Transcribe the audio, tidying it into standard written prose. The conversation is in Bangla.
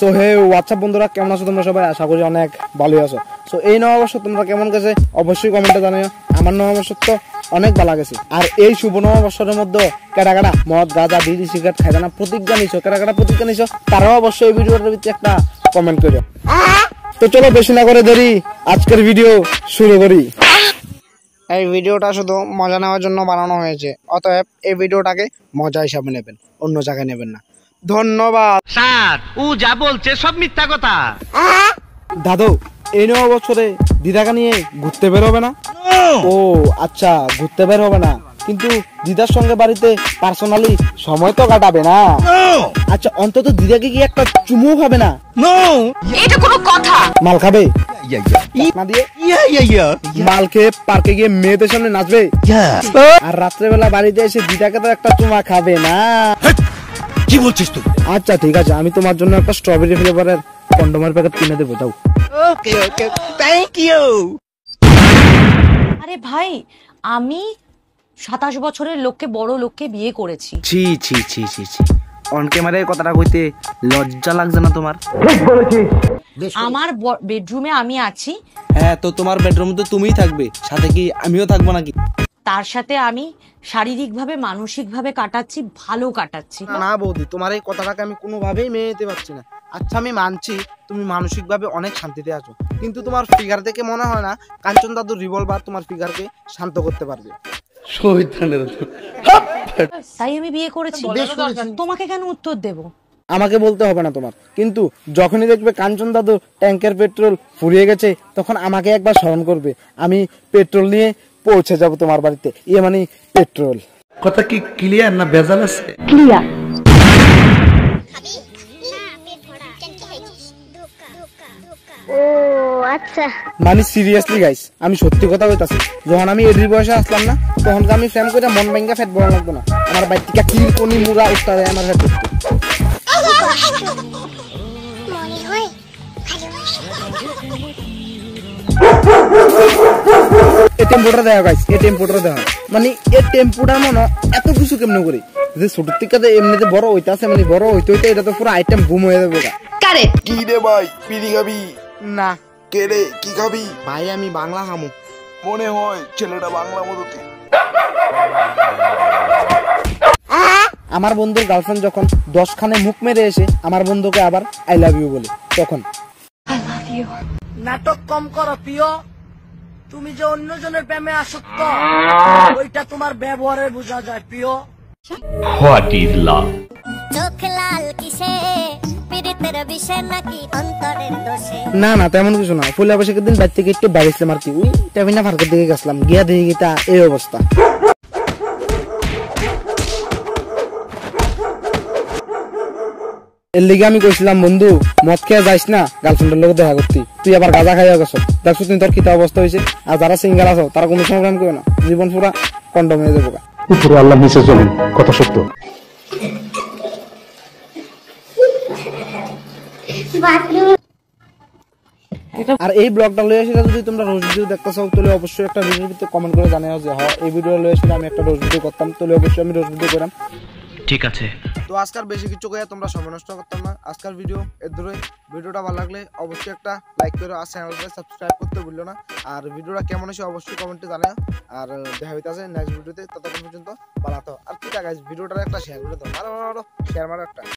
সো হে হোয়াটসঅ্যাপ বন্ধুরা, কেমন আছো তোমরা সবাই? আশা করি অনেক ভালোই আছো। সো এই নববর্ষ তোমরা কেমন গেছে অবশ্যই কমেন্টে জানিও। আমার নববর্ষ তো অনেক ভালো গেছে। আর এই শুভ নববর্ষের মধ্যে কারা কারা মদ গাঁজা বিড়ি সিগারেট খাই না প্রতিজ্ঞা নিছো, কারা কারা প্রতিজ্ঞা নিছো তারাও অবশ্যই এই ভিডিওটার ভিতরে একটা কমেন্ট করো। তো চলো বেশি না করে দেরি, আজকের ভিডিও শুরু করি। এই ভিডিওটা শুধু মজা নেওয়ার জন্য বানানো হয়েছে, অতএব এই ভিডিওটাকে মজা হিসাবে নেবেন, অন্য জায়গায় নেবেন না। ধন্যবাদ স্যার। ও যা বলছে সব মিথ্যা কথা। দাদু, এই নয় বছরে দিদাকে নিয়ে ঘুরতে বের হবে না? ও আচ্ছা, ঘুরতে বের হবে না, কিন্তু দিদার সঙ্গে বাড়িতে পার্সোনালি সময় তো কাটাবে না? আচ্ছা, অন্তত দিদাকে কি একটা চুমু খাবে না? এটা কোনো কথা? মাল খাবে না দিয়ে মাল খেয়ে পার্কে গিয়ে মেয়েদের সামনে নাচবে, আর রাত্রেবেলা বাড়িতে এসে দিদাকে তো একটা চুমা খাবে না? কি বলছিস তুই? আচ্ছা ঠিক আছে, আমি তোমার জন্য একটা স্ট্রবেরি ফ্লেভারের কন্ডোমের প্যাকেট কিনে দেবো, যাও। ওকে ওকে, থ্যাংক ইউ। আরে ভাই, আমি 27 বছরের লোককে, বড় লোককে বিয়ে করেছি। ছি ছি ছি ছি ছি, অন ক্যামেরায় কথাটা কইতে লজ্জা লাগছে না তোমার? আমার বেডরুমে আমি আছি। হ্যাঁ, তো তোমার বেডরুমে তো তুমিই থাকবে, সাথে কি আমিও থাকবো নাকি? তার সাথে আমি শারীরিকভাবে মানসিকভাবে কাটাচ্ছি, ভালো কাটাচ্ছি। না বৌদি, তোমার এই কথাটাকে আমি কোনোভাবেই মেনে নিতে পারছি না। আচ্ছা, আমি মানছি তুমি মানসিকভাবে অনেক শান্তিতে আছো, কিন্তু তোমার ফিগার দেখে মনে হয় না কাঞ্চন দাদুর রিভলভার তোমার ফিগারকে শান্ত করতে পারবে। তাই আমি বিয়ে করেছি। তোমাকে কেন উত্তর দেব? আমাকে বলতে হবে না তোমার, কিন্তু যখনই দেখবে কাঞ্চন দাদু ট্যাঙ্কের পেট্রোল ফুরিয়ে গেছে, তখন আমাকে একবার স্মরণ করবে। আমি পেট্রোল নিয়ে পৌঁছে যাব তোমার বাড়িতে, ইয়ে মানে পেট্রোল। কথা কি ক্লিয়ার না ভেজাল আছে? ক্লিয়ার। ও আচ্ছা, মানে সিরিয়াসলি গাইস, আমি সত্যি কথা কইতাছি, যখন আমি এডি বয়সে আসলাম না, তখন আমি ফ্যাম করে মন ভাঙ্গা ফেট বড় লাগতো না। আমার বাইক থেকে কিল কোনি মুড়া উঠতে দেয় আমার ফেট উঠতো। মনে হয় এই টেম্পোটা দেওয়া গাইস, এই টেম্পোটা দেওয়া, মানে এই টেম্পোটার মনে এত কিছু কেমন করে যে ছোট থেকে এমনিতে বড় হইতাছে, মানে বড় হইতে হইতে এটা তো পুরো আইটেম বুম হয়ে যাবে। কারেক্ট। কি রে ভাই, বিড়ি খাবি? না কে রে, কি খাবি? ভাই, আমি বাংলা হামু। মনে হয় ছেলেটা বাংলা মদতে। আমার বন্ধুর গার্লফ্রেন্ড যখন 10 খানে মুখ মেরে এসে আমার বন্ধুকে আবার আই লাভ ইউ বলে, তখন নাটক কম করো প্রিয়, তুমি যে অন্যজনের প্রেমে আসক্ত ওইটা তোমার ব্যবহারে বোঝা যায় প্রিয়। What is love? চোখ লাল কিসে, পীড়িতের বিষে নাকি অন্তরের দোষে? না না, তেমন কিছু না। ফুলে অবশ্যই দিন বাইর থেকে একটু বাড়িছিলাম আর কি, ওই টেবিনা ফার্কের দিকে গেছিলাম, গিয়া দেখি গিতা এই অবস্থা। এর লিগে আমি কইছিলাম, বন্ধু মদ খেয়ে যাইস না গার্লফ্রেন্ডের লোক দেখা করতি, তুই আবার গাঁজা খাইয়া গেছ, দেখছো তুমি তোর কিতা অবস্থা হয়েছে। আর যারা সিঙ্গেল আছো তারা কোনো সময় প্রেম করবে না, জীবন পুরা কন্ডম হয়ে যাবো। উপরে আল্লাহ নিচে চলুন, কথা সত্য। আর এই ব্লগটা লয়ে আসলে যদি তোমরা রোজ ভিডিও দেখতে চাও, তাহলে অবশ্যই একটা ভিডিওর ভিতরে কমেন্ট করে জানাও যে হ্যাঁ এই ভিডিও লয়ে আসলে আমি একটা রোজ ভিডিও করতাম, তাহলে অবশ্যই আমি রোজ ভিডিও করাম। ঠিক আছে। তো আজকাল বেশি কিছু কইয়া তোমরা সময় নষ্ট করতাম না, আজকাল ভিডিও এর ধরে। ভিডিওটা ভালো লাগলে অবশ্যই একটা লাইক করো, আর চ্যানেলটা সাবস্ক্রাইব করতে ভুলো না। আর ভিডিওটা কেমন হয়েছে অবশ্যই কমেন্টে জানাও। আর দেখা হইতাছে নেক্সট ভিডিওতে, ততক্ষণ পর্যন্ত ভালো থাকো। আর কি গাইস, ভিডিওটার একটা শেয়ার করে দাও, আরো শেয়ার মারো একটা।